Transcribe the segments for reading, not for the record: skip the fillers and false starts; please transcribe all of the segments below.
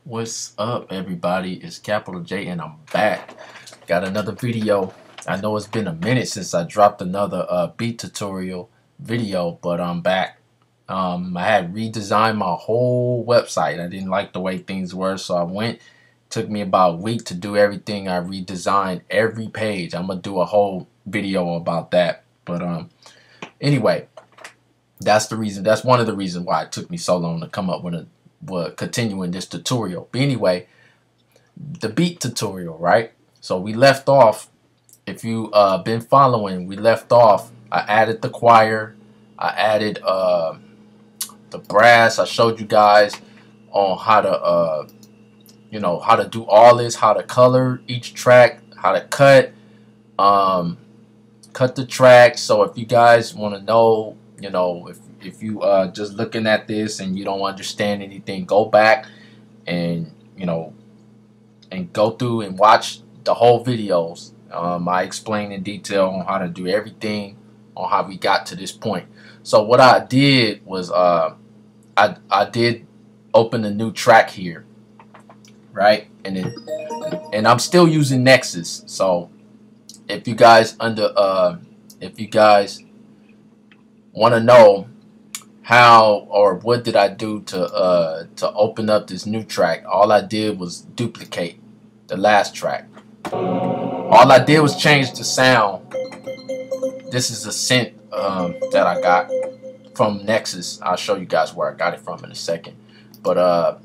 What's up, everybody? It's Capital J and I'm back. Got another video. I know it's been a minute since I dropped another beat tutorial video, but I'm back. I had redesigned my whole website. I didn't like the way things were, so I went. Took me about a week to do everything. I redesigned every page. I'm gonna do a whole video about that. But anyway, that's the reason. That's one of the reasons why it took me so long to come up with continuing this tutorial. But anyway, the beat tutorial, right? So we left off. If you been following, we left off. I added the choir. I added the brass. I showed you guys on how to how to do all this, how to color each track, how to cut the track. So if you guys want to know, if you just looking at this and you don't understand anything, go back and and go through and watch the whole videos. I explain in detail on how to do everything, on how we got to this point. So what I did was I did open a new track here, right? And I'm still using Nexus. So if you guys want to know how or what did I do to open up this new track, all I did was duplicate the last track. All I did was change the sound. This is a synth that I got from Nexus. I'll show you guys where I got it from in a second. But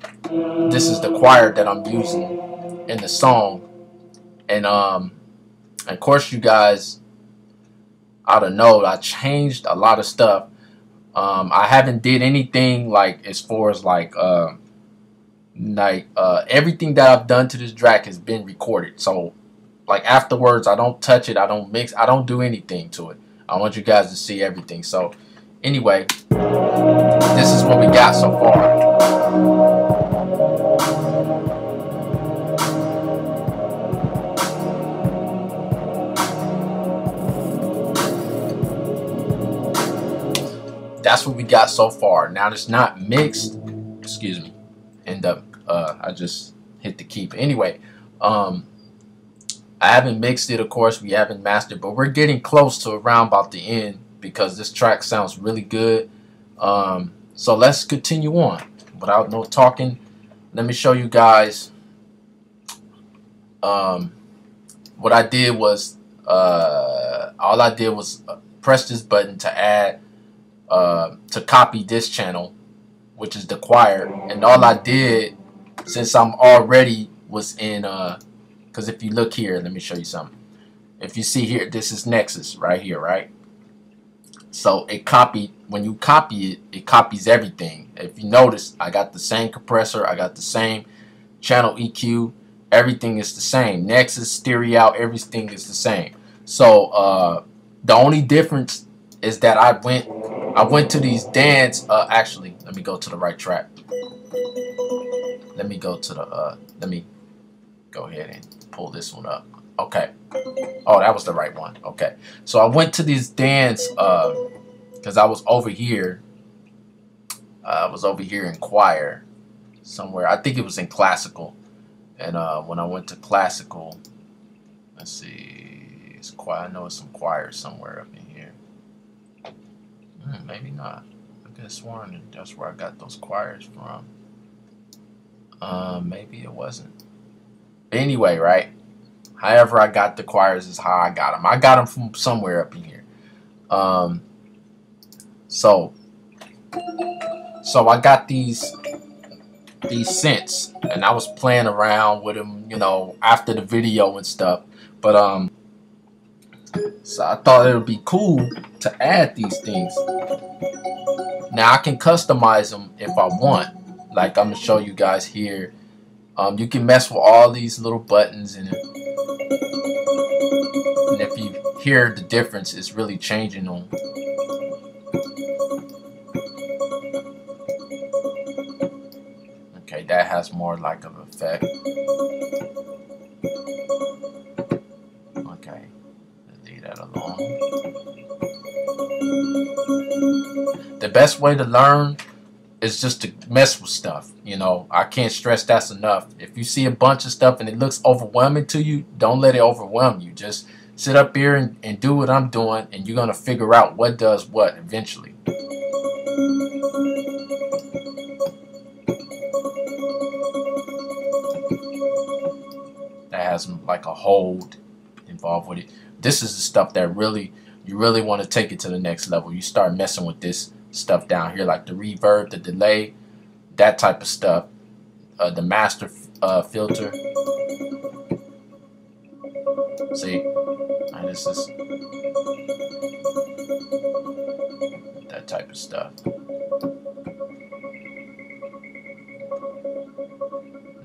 this is the choir that I'm using in the song. And of course, you guys ought to know I changed a lot of stuff. I haven't did anything like as far as everything that I've done to this track has been recorded. So like afterwards, I don't touch it, I don't mix, I don't do anything to it. I want you guys to see everything. So anyway, this is what we got so far. That's what we got so far. Now it's not mixed. Excuse me. I just hit the key. But anyway, I haven't mixed it. Of course, we haven't mastered, but we're getting close to around about the end because this track sounds really good. So let's continue on without no talking. Let me show you guys. What I did was all I did was press this button to add. To copy this channel, which is the choir, and all I did, since I'm already was in because if you look here, let me show you something. If you see here, this is Nexus right here, right? So it copied. When you copy it, it copies everything. If you notice, I got the same compressor, I got the same channel EQ, everything is the same. Nexus, stereo, everything is the same. So the only difference is that I went to these dance. Actually, let me go to the right track. Let me go to the. Let me go ahead and pull this one up. Okay. Oh, that was the right one. Okay. So I went to these dance because I was over here. I was over here in choir somewhere. I think it was in classical. And when I went to classical, let's see, it's choir. I know it's some choir somewhere up in here. Maybe not. I could have sworn that's where I got those choirs from. Maybe it wasn't. But anyway, right? However I got the choirs is how I got them. I got them from somewhere up in here. So I got these synths, and I was playing around with them, after the video and stuff. But so I thought it would be cool to add these things. Now I can customize them if I want. Like I'm gonna show you guys here. You can mess with all these little buttons and if you hear the difference, it's really changing them. Okay, that has more like of effect. Okay. Leave that alone. The best way to learn is just to mess with stuff. You know, I can't stress that's enough. If you see a bunch of stuff and it looks overwhelming to you, don't let it overwhelm you. Just sit up here and do what I'm doing, and you're gonna figure out what does what eventually. That has like a hold involved with it. This is the stuff that you really want to take it to the next level. You start messing with this stuff down here, like the reverb, the delay, that type of stuff. The master filter. See, and this is that type of stuff.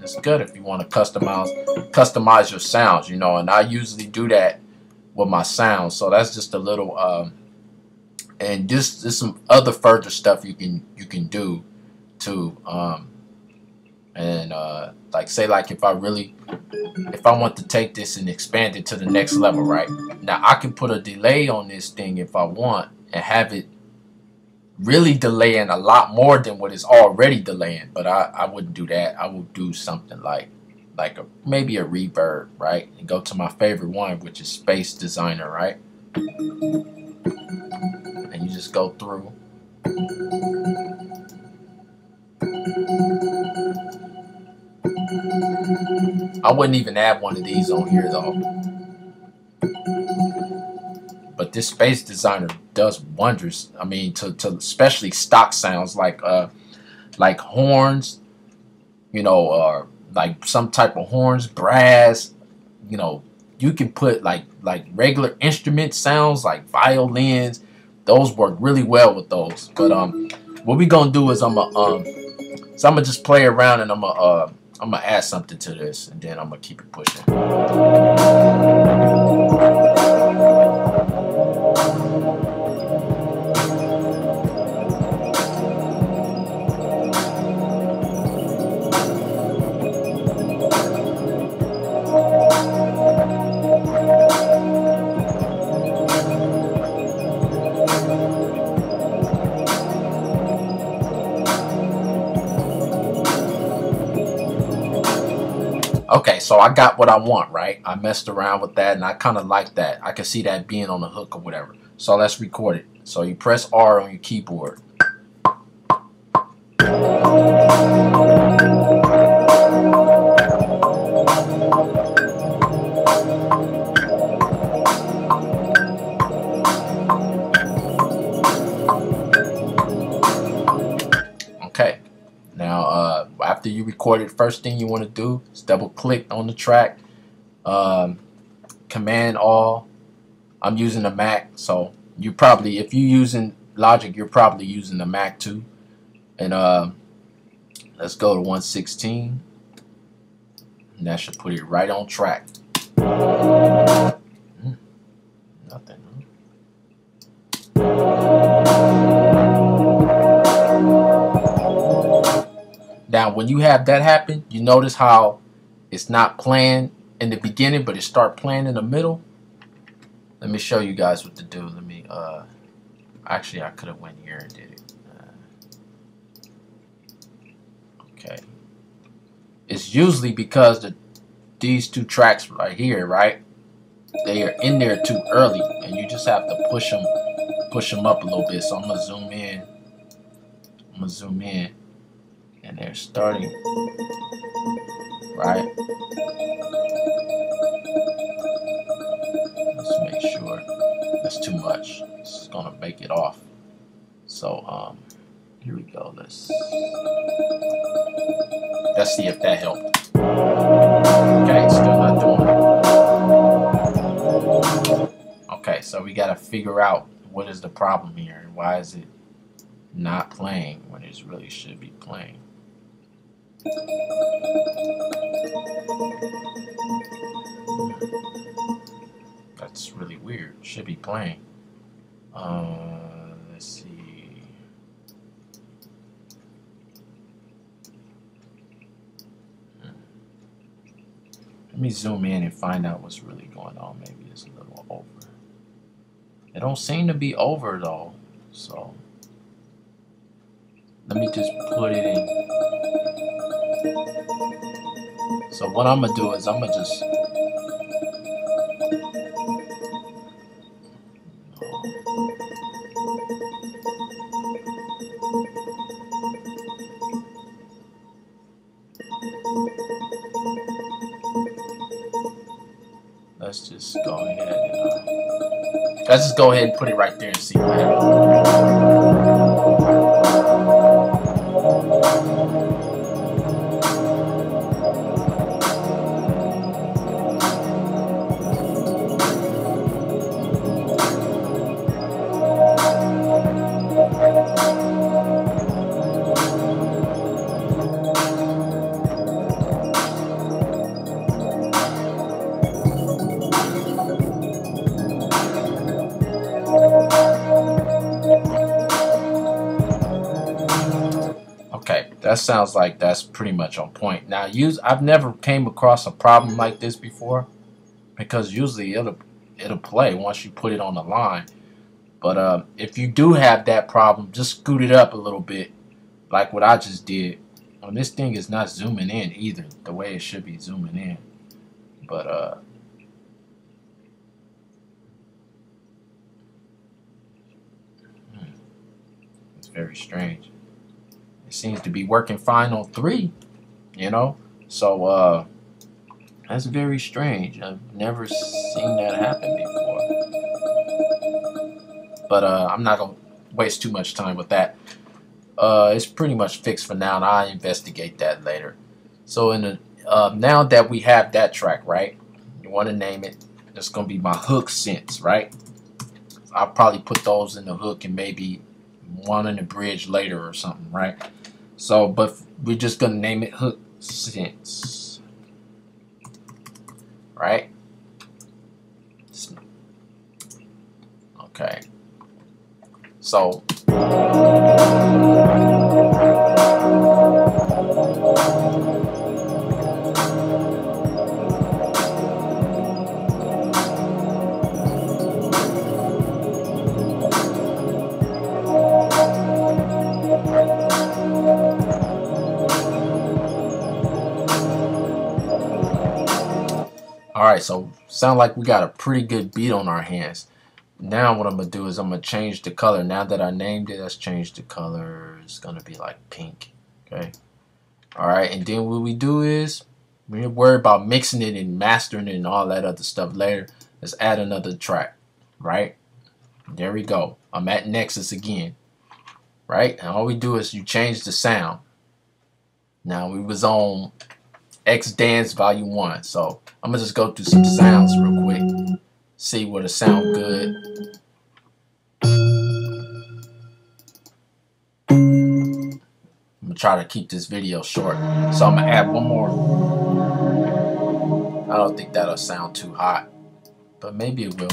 It's good if you want to customize your sounds, you know, and I usually do that with my sounds. So that's just a little and there's some other further stuff you can do too. Like say like if I want to take this and expand it to the next level, right? Now I can put a delay on this thing if I want and have it really delaying a lot more than what is already delaying, but I wouldn't do that. I would do something like maybe a reverb, right? And go to my favorite one, which is Space Designer, right? And you just go through. I wouldn't even add one of these on here though. But this Space Designer does wonders. I mean, to especially stock sounds like horns, you know, or like some type of horns, brass. You know, you can put like regular instrument sounds like violins. Those work really well with those. But what we gonna do is I'm gonna just play around and I'm gonna add something to this, and then I'm gonna keep it pushing. Okay, so I got what I want, right? I messed around with that, and I kind of like that. I can see that being on the hook or whatever. So let's record it. So you press R on your keyboard. Okay. Now, after you record it, first thing you want to do is double click on the track, Command All. I'm using a Mac, so you probably, if you're using Logic, you're probably using the Mac too. And let's go to 116, and that should put it right on track. Nothing. Now, when you have that happen, you notice how it's not playing in the beginning, but it start playing in the middle. Let me show you guys what to do. Let me, actually, I could have went here and did it. Okay. It's usually because these two tracks right here, right? They are in there too early, and you just have to push them up a little bit. So I'm gonna zoom in. And they're starting, right? Let's make sure that's too much. This is gonna make it off. So here we go. Let's see if that helped. Okay, still not doing it. Okay, so we gotta figure out what is the problem here and why is it not playing when it really should be playing. That's really weird. Should be playing. Let's see. Let me zoom in and find out what's really going on. Maybe it's a little over. It don't seem to be over though. So Let me just put it in. So what I'm gonna do is I'm gonna just let's just go ahead and let's just go ahead and put it right there and see what happens. Okay, that sounds like that's pretty much on point. Now, I've never came across a problem like this before, because usually it'll play once you put it on the line. But if you do have that problem, just scoot it up a little bit, like what I just did. And this thing is not zooming in either, the way it should be zooming in. But it's very strange. It seems to be working fine on 3, you know. So that's very strange. I've never seen that happen before. But I'm not gonna waste too much time with that. It's pretty much fixed for now, and I'll investigate that later. So in the now that we have that track, right? You want to name it. It's gonna be my hook synths, right? I'll probably put those in the hook and maybe one in the bridge later or something, right? So, but we're just gonna name it hook synths, right? Okay. So alright, so sound like we got a pretty good beat on our hands. Now what I'm going to do is I'm going to change the color. Now that I named it, let's change the color. It's going to be like pink. Okay. Alright, and then what we do is we don't worry about mixing it and mastering it and all that other stuff later. Let's add another track. Right? There we go. I'm at Nexus again. Right? And all we do is you change the sound. Now we was on X Dance Volume 1. So I'm going to just go through some sounds real quick. See what it sound good. I'm gonna try to keep this video short, so I'm gonna add one more. I don't think that'll sound too hot, but maybe it will.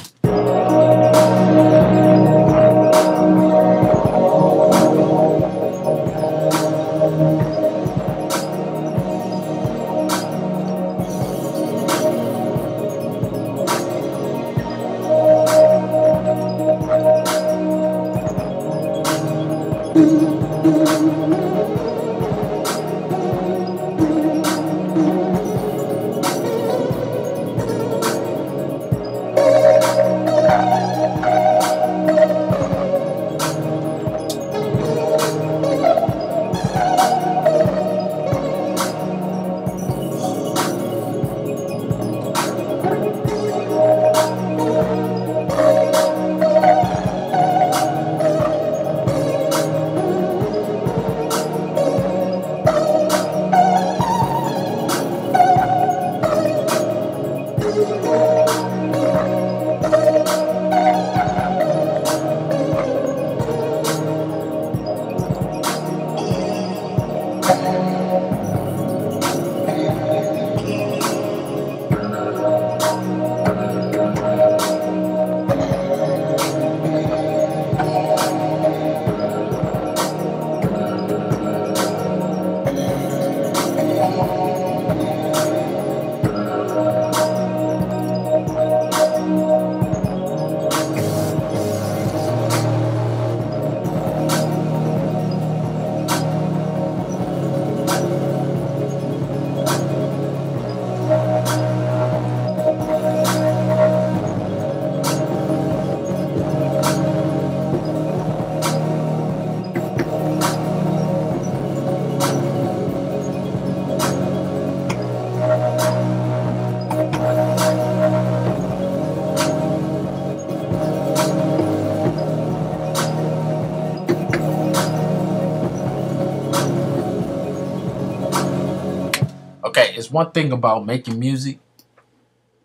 Okay, it's one thing about making music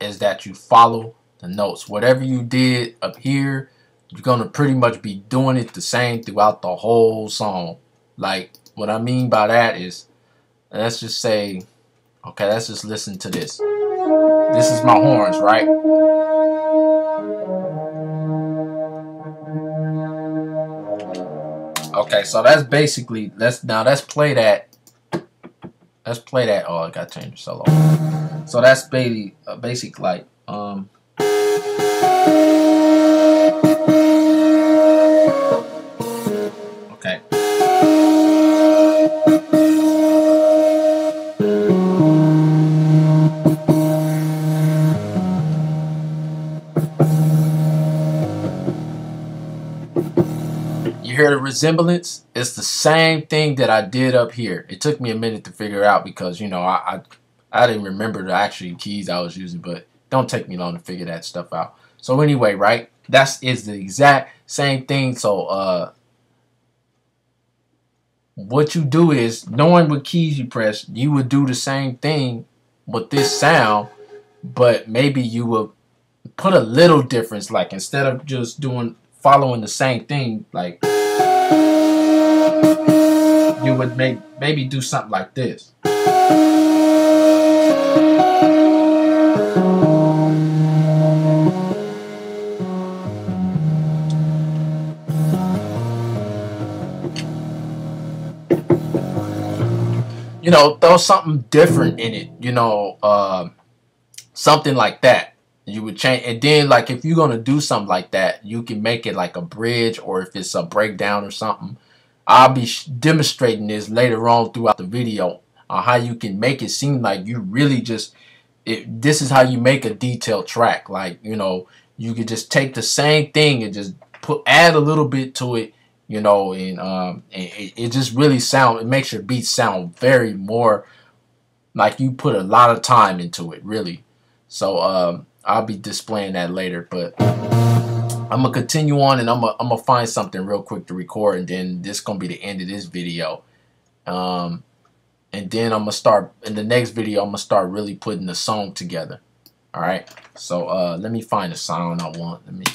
is that you follow the notes. Whatever you did up here, you're gonna pretty much be doing it the same throughout the whole song. Like, what I mean by that is, let's just say, okay, let's just listen to this. This is my horns, right? Okay, so that's basically, let's play that. Let's play that. Oh, I gotta change the solo. So that's basic like okay. You hear the resemblance? It's the same thing that I did up here. It took me a minute to figure out because, you know, I didn't remember the actual keys I was using, but don't take me long to figure that stuff out. So anyway, right? Is the exact same thing. So what you do is, knowing what keys you press, you would do the same thing with this sound, but maybe you will put a little difference. Like, instead of just following the same thing, like, you would maybe do something like this. You know, throw something different in it. You know, something like that. You would change, and then, like, if you're gonna do something like that, you can make it like a bridge, or if it's a breakdown or something. I'll be demonstrating this later on throughout the video on how you can make it seem like you really just, this is how you make a detailed track. Like, you know, you could just take the same thing and just add a little bit to it, you know, and it just really it makes your beats sound very more like you put a lot of time into it, really. So I'll be displaying that later, but I'm gonna continue on, and I'm gonna find something real quick to record, and then this gonna be the end of this video. And then I'm gonna start in the next video. I'm gonna start really putting the song together. All right. So let me find the sound I want. Let me.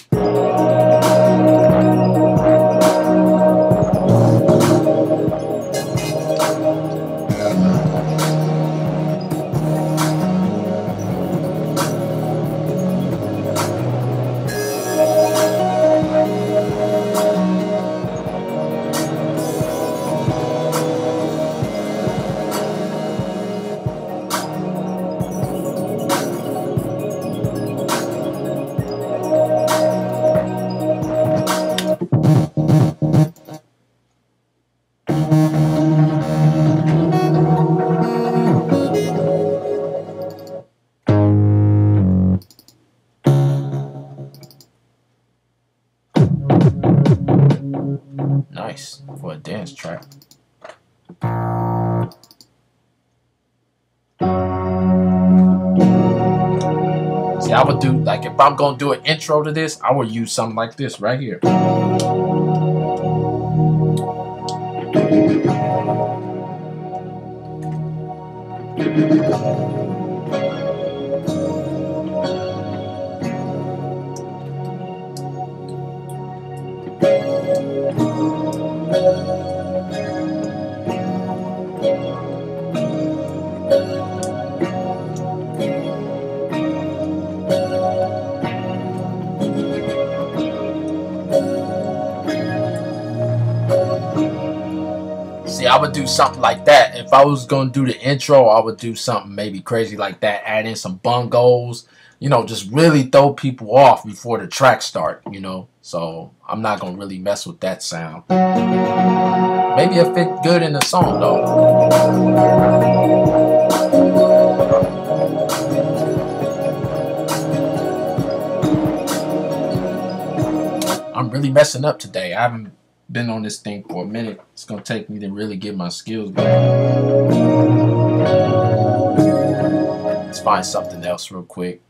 Nice for a dance track. See, I would do, like, if I'm gonna do an intro to this, I would use something like this right here. See, I would do something like that. If I was going to do the intro, I would do something maybe crazy like that. Add in some bongos, you know, just really throw people off before the track start, you know. So I'm not going to really mess with that sound. Maybe it fit good in the song, though. I'm really messing up today. I haven't been on this thing for a minute. It's gonna take me to really get my skills back. Let's find something else real quick.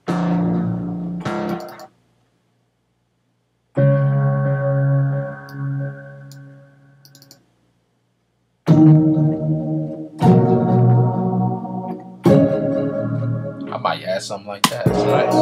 might add something like that. That's nice.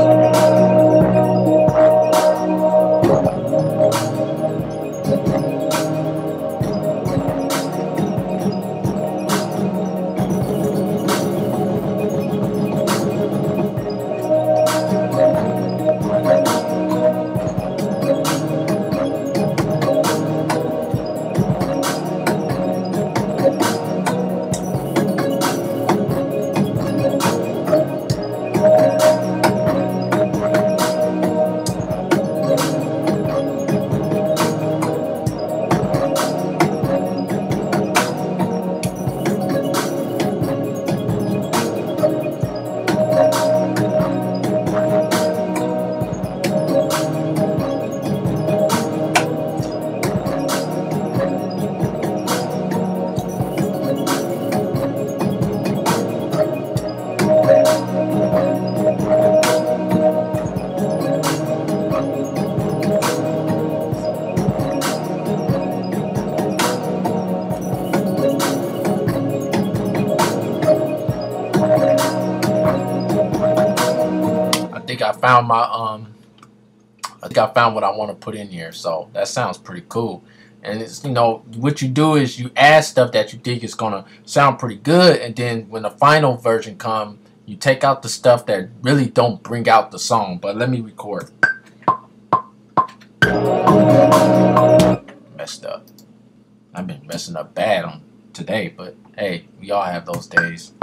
I think I found what I want to put in here, so that sounds pretty cool. And it's, you know, what you do is you add stuff that you think is gonna sound pretty good, and then when the final version comes, you take out the stuff that really don't bring out the song. But let me record. Messed up. I've been messing up bad on today, but hey, we all have those days.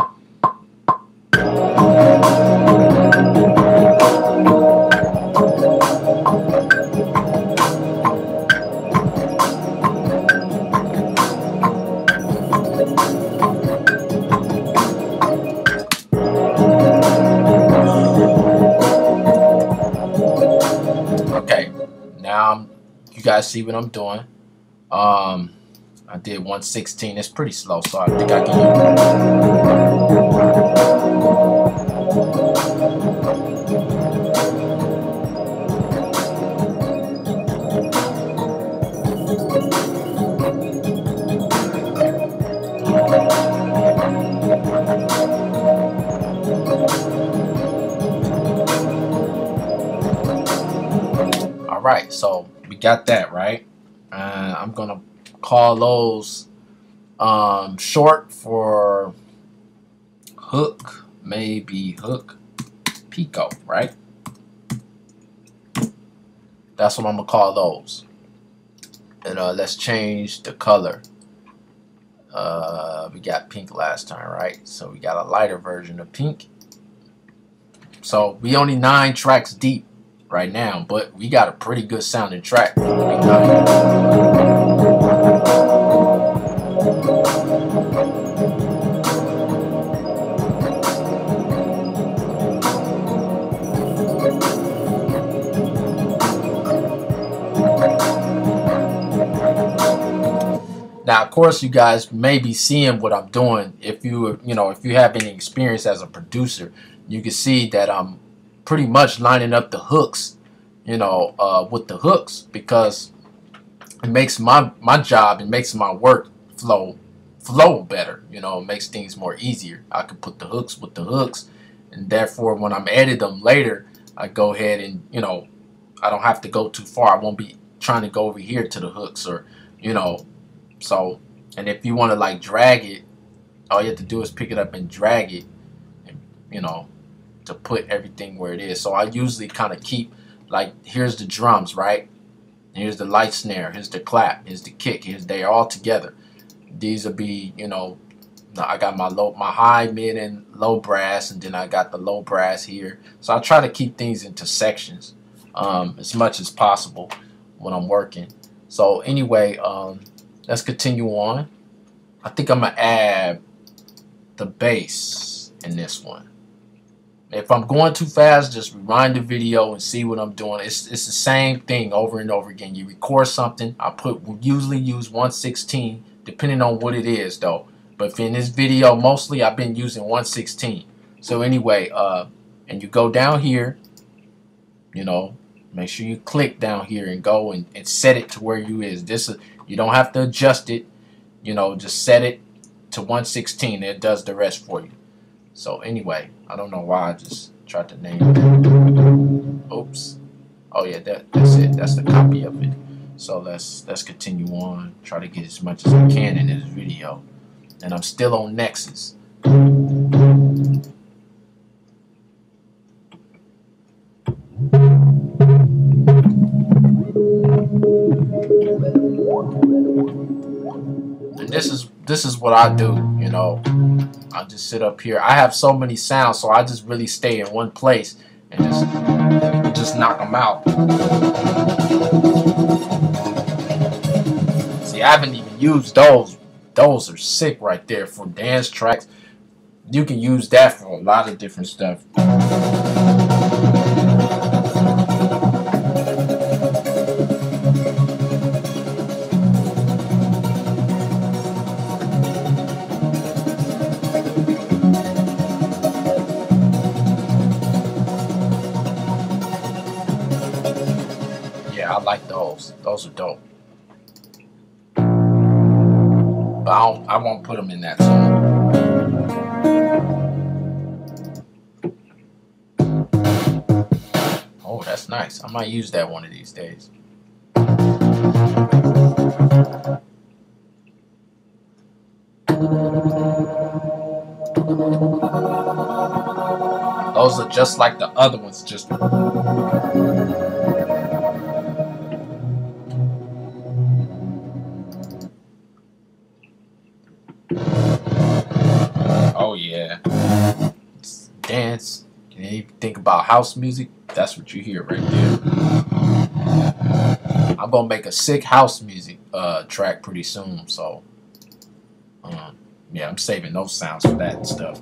Okay, now you guys see what I'm doing. I did 116. It's pretty slow, so I think I All right, so we got that right. I'm gonna call those short for hook, maybe hook Pico, right? That's what I'm gonna call those. And let's change the color. We got pink last time, right? So we got a lighter version of pink. So we only 9 tracks deep right now, but we got a pretty good sounding track. Now, of course, you guys may be seeing what I'm doing. If you have any experience as a producer, you can see that I'm pretty much lining up the hooks, with the hooks, because it makes my job, it makes my work flow better. It makes things more easier. I can put the hooks with the hooks, and therefore when I'm editing them later, I go ahead and I don't have to go too far. I won't be trying to go over here to the hooks, or so. And if you want to like drag it, all you have to do is pick it up and drag it, and to put everything where it is. So I usually kind of keep, like, here's the drums, right? Here's the light snare, here's the clap, here's the kick, they're all together. These will be, I got my high, mid, and low brass, and then I got the low brass here. So I try to keep things into sections as much as possible when I'm working. So anyway, let's continue on. I think I'm gonna add the bass in this one. If I'm going too fast, just rewind the video and see what I'm doing. It's the same thing over and over again. You record something. We usually use 116, depending on what it is, though. But in this video, mostly I've been using 116. So anyway, and you go down here, make sure you click down here and go and set it to where you is. You don't have to adjust it. Just set it to 116. It does the rest for you. So anyway, I don't know why I just tried to name it. Oops. Oh yeah, that's it. That's the copy of it. So let's continue on. Try to get as much as we can in this video. And I'm still on Nexus. And this is what I do, you know. I just sit up here. I have so many sounds, so I just really stay in one place and just knock them out. See, I haven't even used those. Those are sick right there for dance tracks. You can use that for a lot of different stuff. Yeah, I like those. Those are dope. But I won't put them in that song. Oh, that's nice. I might use that one of these days. Those are just like the other ones, just oh yeah. It's dance. Can you think about house music? That's what you hear right there. I'm gonna make a sick house music track pretty soon, so yeah, I'm saving those sounds for that and stuff.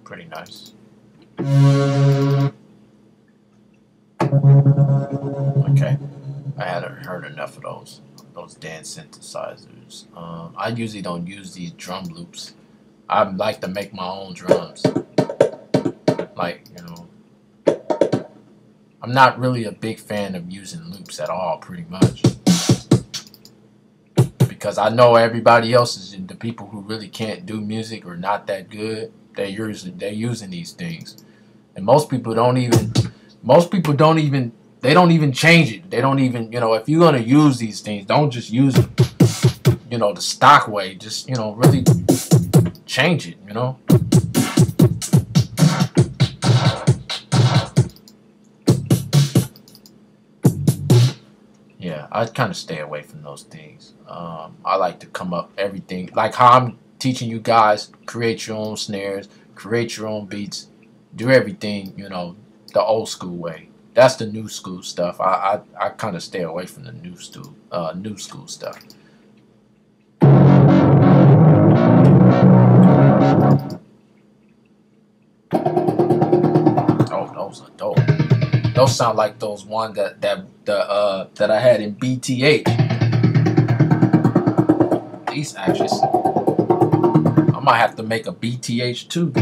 Pretty nice. Okay, I hadn't heard enough of those dance synthesizers. I usually don't use these drum loops. I like to make my own drums. Like, you know, I'm not really a big fan of using loops at all, pretty much. Because I know everybody else is the people who really can't do music or not that good. They're using these things, and most people don't even they don't even change it. They don't even, you know, if you're gonna use these things, don't just use it, you know, the stock way. Just, you know, really change it, you know. Yeah, I kind of stay away from those things. I like to come up everything like how I'm teaching you guys. Create your own snares, create your own beats, do everything, you know, the old school way. That's the new school stuff. I kind of stay away from the new school stuff. Oh, those are dope. Those sound like those ones that I had in BTH. These actions. I might have to make a BTH too.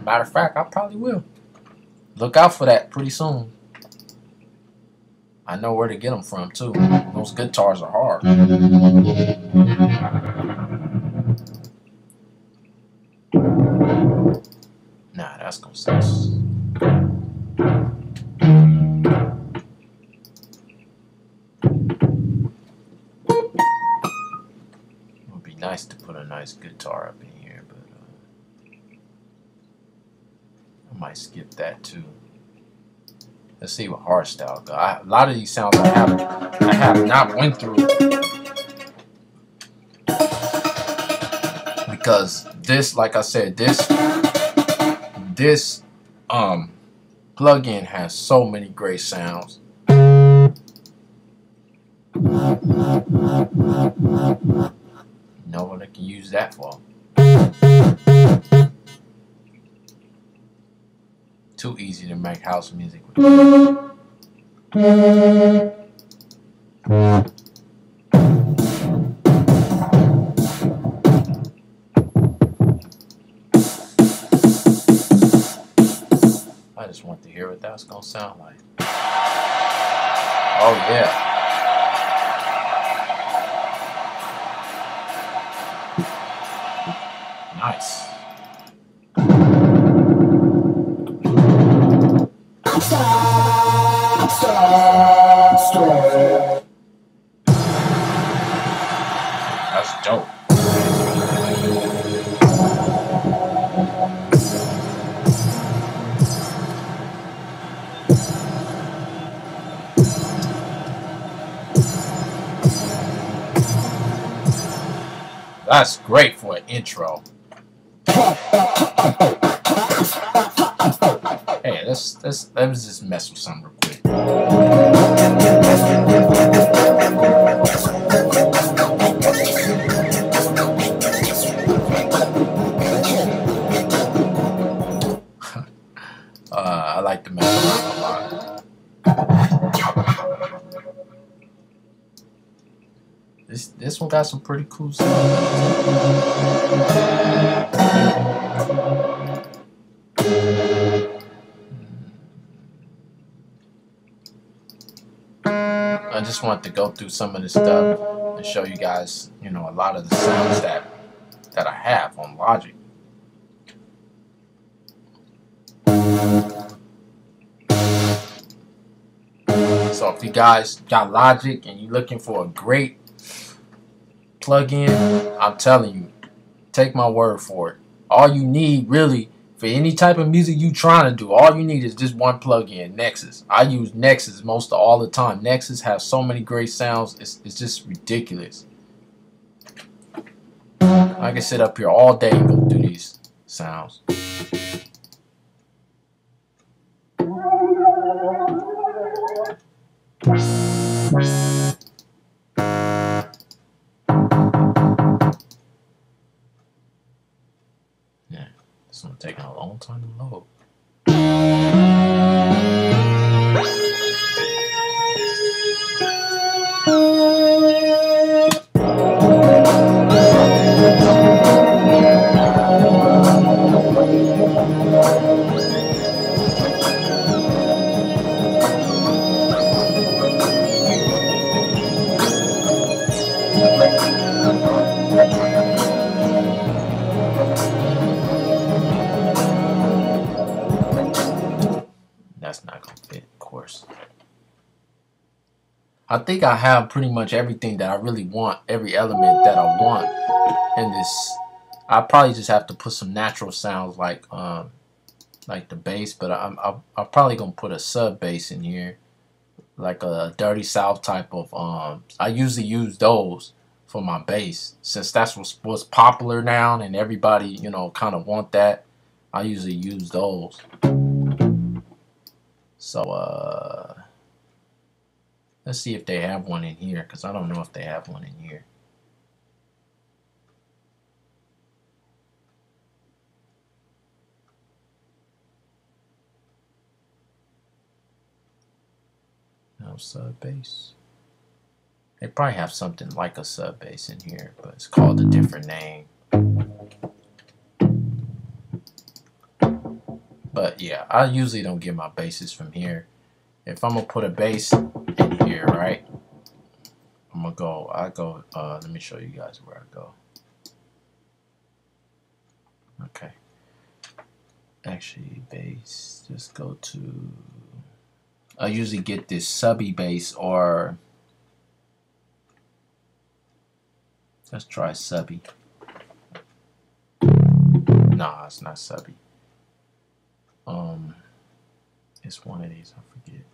Matter of fact, I probably will. Look out for that pretty soon. I know where to get them from too. Those guitars are hard. Nah, that's gonna suck. It would be nice to put a nice guitar up in here, but I might skip that too. Let's see what hardstyle go. A lot of these sounds I have not went through because this, like I said, this plugin has so many great sounds. You know what I can use that for? Too easy to make house music with. I just want to hear what that's gonna sound like. Oh yeah. Nice. That's dope. That's great for an intro. Hey, let's just mess with something real quick. I like to mess around a lot. This one got some pretty cool stuff. I just want to go through some of this stuff and show you guys, you know, a lot of the sounds that I have on Logic. So if you guys got Logic and you're looking for a great plug-in, I'm telling you, take my word for it. All you need really for any type of music you trying to do, all you need is just one plug-in, Nexus. I use Nexus most of all the time. Nexus has so many great sounds, it's just ridiculous. I can sit up here all day and go through these sounds. Yeah, this one taking a long time to load. That's not gonna fit, of course. I think I have pretty much everything that I really want, every element that I want in this. I probably just have to put some natural sounds like the bass, but I'm probably gonna put a sub bass in here, like a Dirty South type of. I usually use those for my bass since that's what's popular now, and everybody, you know, kind of want that. I usually use those. So let's see if they have one in here, because I don't know if they have one in here. No sub bass. They probably have something like a sub bass in here, but it's called a different name. But yeah, I usually don't get my basses from here. if I'm gonna put a bass in here, right? I go, let me show you guys where I go. Okay. Actually, bass, just go to, I usually get this subby bass, or let's try subby. Nah, it's not subby. It's one of these, I forget.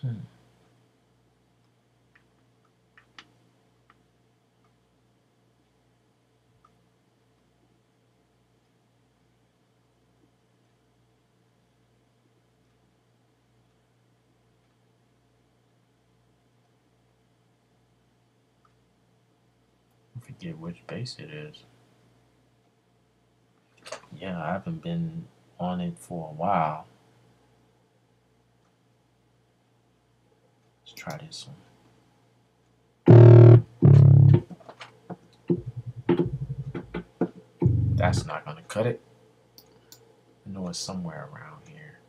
I forget which bass it is. Yeah, I haven't been on it for a while. Let's try this one. That's not gonna cut it. I know it's somewhere around here.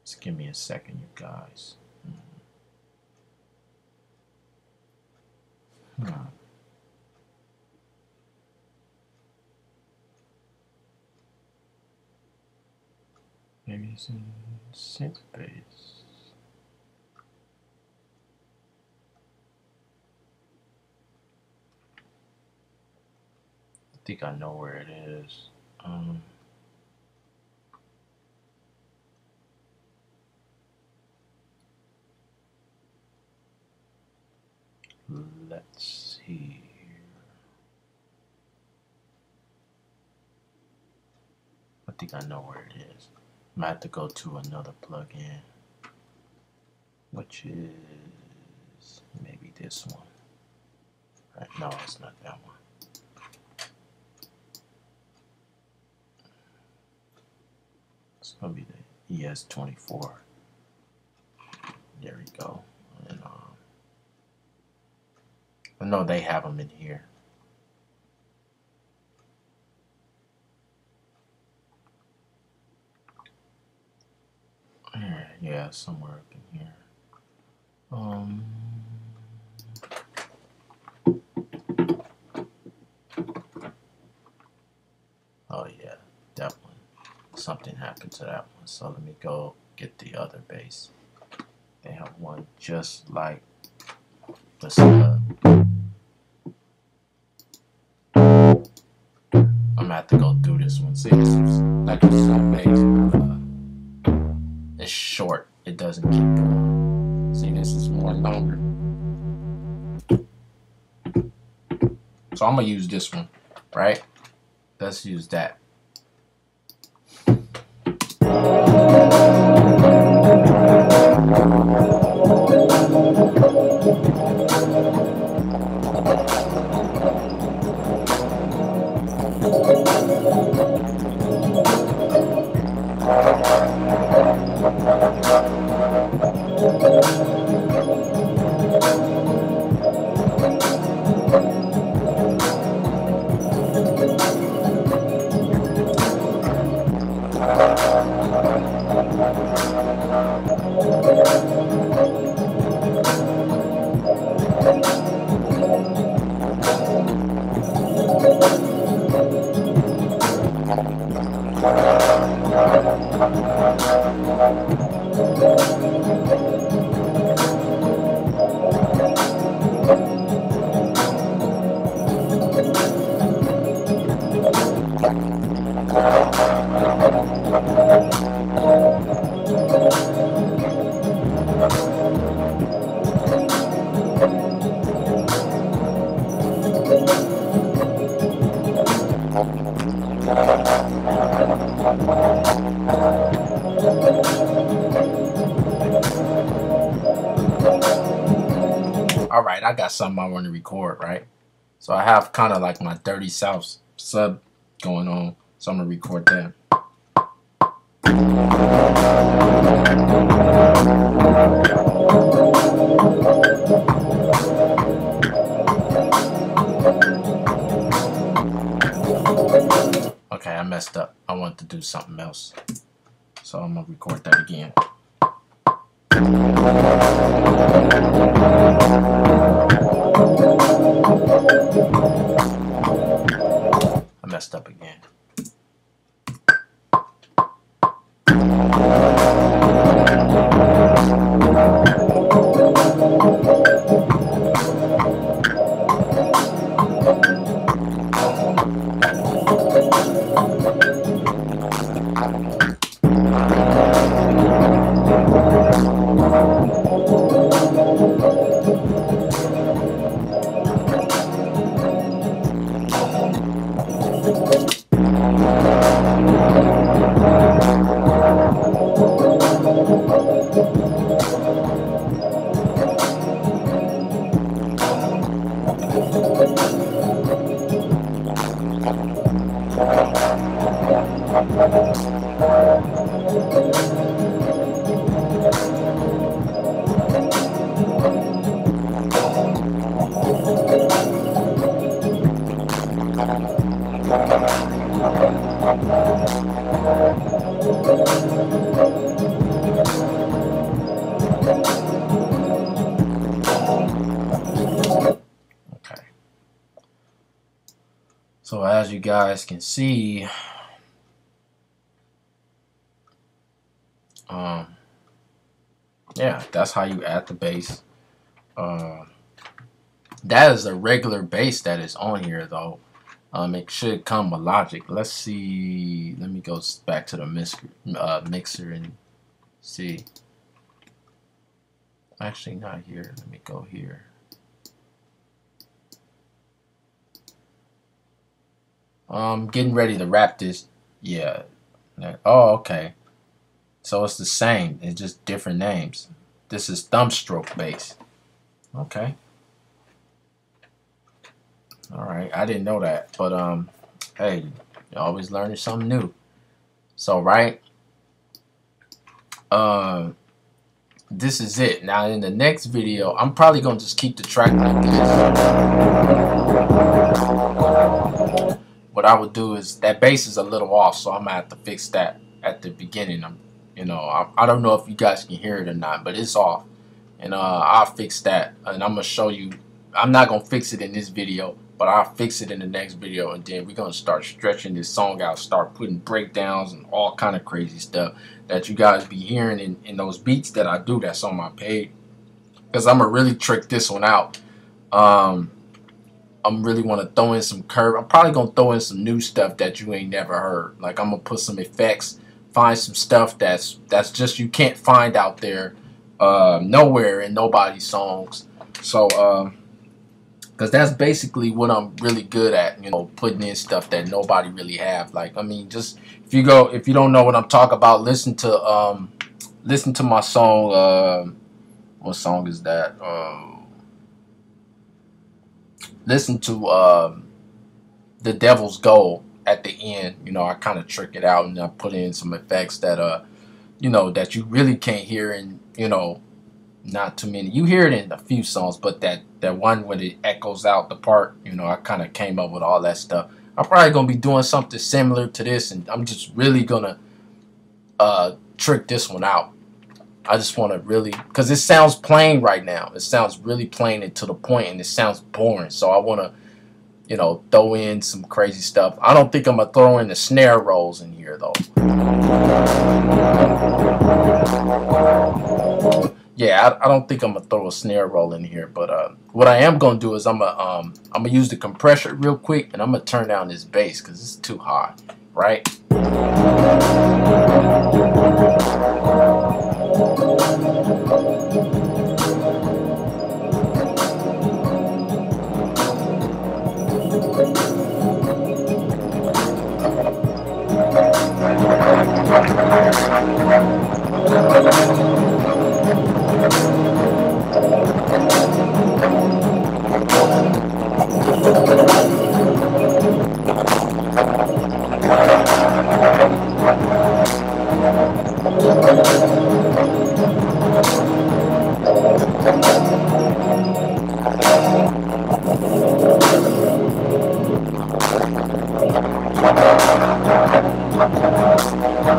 Just give me a second, you guys. Maybe it's in synth bass. I think I know where it is. Let's see. I think I know where it is. I might have to go to another plugin, which is maybe this one. Right? No, it's not that one. It's gonna be the ES24. There we go. And no, they have them in here. Yeah, somewhere up in here. Oh yeah, that one. Something happened to that one. So let me go get the other bass. They have one just like the sub. I'm gonna have to go through this one. See, this is like a sub bass. It's short. It doesn't keep going. See, this is more longer. So I'm gonna use this one, right? Let's use that. Alright, I got something I want to record, right? So I have kind of like my Dirty South sub going on, so I'm going to record that. Okay, I messed up. I want to do something else. So I'm gonna record that again. I messed up again. Okay. So as you guys can see, yeah, that's how you add the bass. That is a regular bass that is on here though. It should come with Logic. Let's see. Let me go back to the mixer and see. Actually, not here. Let me go here. Getting ready to wrap this. Yeah. Oh, okay. So it's the same. It's just different names. This is thumb stroke bass. Okay. All right. I didn't know that, but hey, you're always learning something new. So right. This is it. Now in the next video, I'm probably gonna just keep the track like this. What I would do is that bass is a little off, so I'm gonna have to fix that at the beginning. I don't know if you guys can hear it or not, but it's off, and I'll fix that, and I'm gonna show you. I'm not gonna fix it in this video, but I'll fix it in the next video, and then we're gonna start stretching this song out, start putting breakdowns and all kind of crazy stuff that you guys be hearing in those beats that I do that's on my page, because I'm gonna really trick this one out. I'm really want to throw in some curve. I'm probably gonna throw in some new stuff that you ain't never heard. Like I'm gonna put some effects, find some stuff that's just you can't find out there nowhere in nobody's songs. So because that's basically what I'm really good at, putting in stuff that nobody really have. Like, I mean, just if you don't know what I'm talking about, listen to my song. What song is that? Listen to The Devil's Goal at the end. I kind of trick it out and I put in some effects that that you really can't hear in not too many. You hear it in a few songs, but that one when it echoes out the part, I kind of came up with all that stuff. I'm probably gonna be doing something similar to this, and I'm just really gonna trick this one out. I just want to really, because it sounds plain right now. It sounds really plain and to the point, and it sounds boring. So I want to, throw in some crazy stuff. I don't think I'm gonna throw in the snare rolls in here though. Yeah, I don't think I'm gonna throw a snare roll in here, but what I am gonna do is I'm gonna use the compressor real quick, and I'm gonna turn down this bass because it's too high, right? Okay,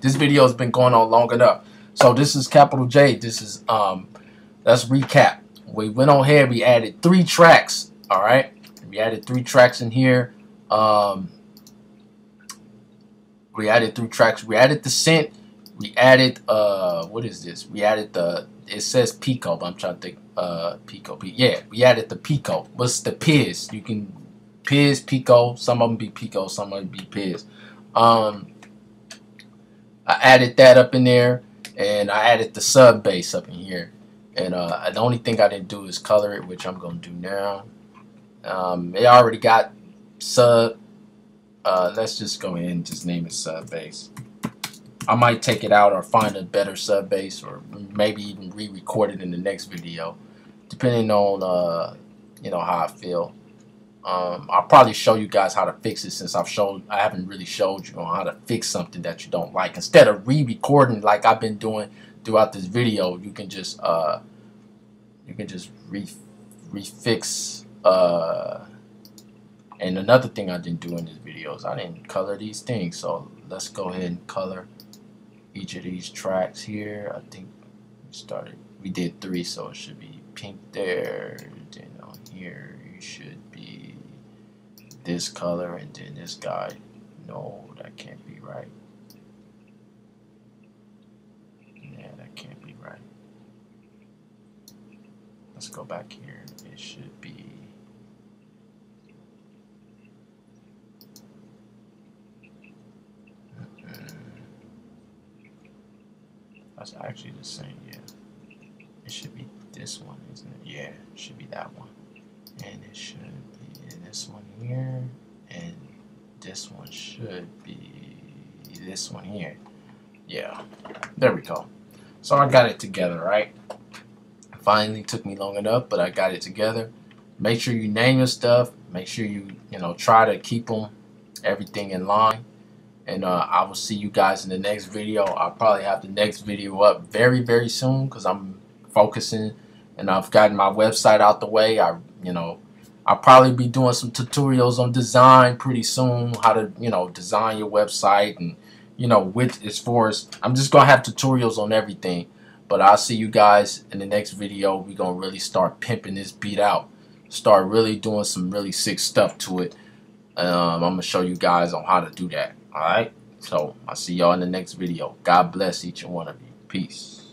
this video has been going on long enough. So this is Capital J. This is let's recap. We went on here, we added 3 tracks. Alright. We added 3 tracks in here. We added 3 tracks. We added the synth. We added what is this? We added the, it says Pico, but I'm trying to think Pico. Yeah, we added the Pico. What's the Piz? You can Piz, Pico, some of them be Pico, some of them be Piz. I added that up in there, and I added the sub bass up in here. And the only thing I didn't do is color it, which I'm going to do now. It already got sub. Let's just go ahead and just name it sub bass. I might take it out or find a better sub bass, or maybe even re-record it in the next video, depending on you know, how I feel. I'll probably show you guys how to fix it, since I haven't really showed you on how to fix something that you don't like. Instead of re-recording like I've been doing throughout this video, you can just refix. And another thing I didn't do in this video is I didn't color these things. So let's go ahead and color each of these tracks here. I think we did 3, so it should be pink there. Then on here you should be this color, and then this guy. No, that can't be right. Yeah, that can't be right. Let's go back here. It should be that's actually the same. Yeah, it should be this one, isn't it? Yeah, it should be that one, and it should be this one here, and this one should be this one here. Yeah, there we go. So I got it together, right? Finally, took me long enough, but I got it together. Make sure you name your stuff. Make sure you try to keep everything in line. And I will see you guys in the next video. I'll probably have the next video up very, very soon, because I'm focusing and I've gotten my website out the way. I'll probably be doing some tutorials on design pretty soon, how to design your website, and as far as I'm just gonna have tutorials on everything. But I'll see you guys in the next video. We're gonna really start pimping this beat out, start really doing some really sick stuff to it. I'm gonna show you guys on how to do that. Alright, so I'll see y'all in the next video. God bless each and one of you. Peace.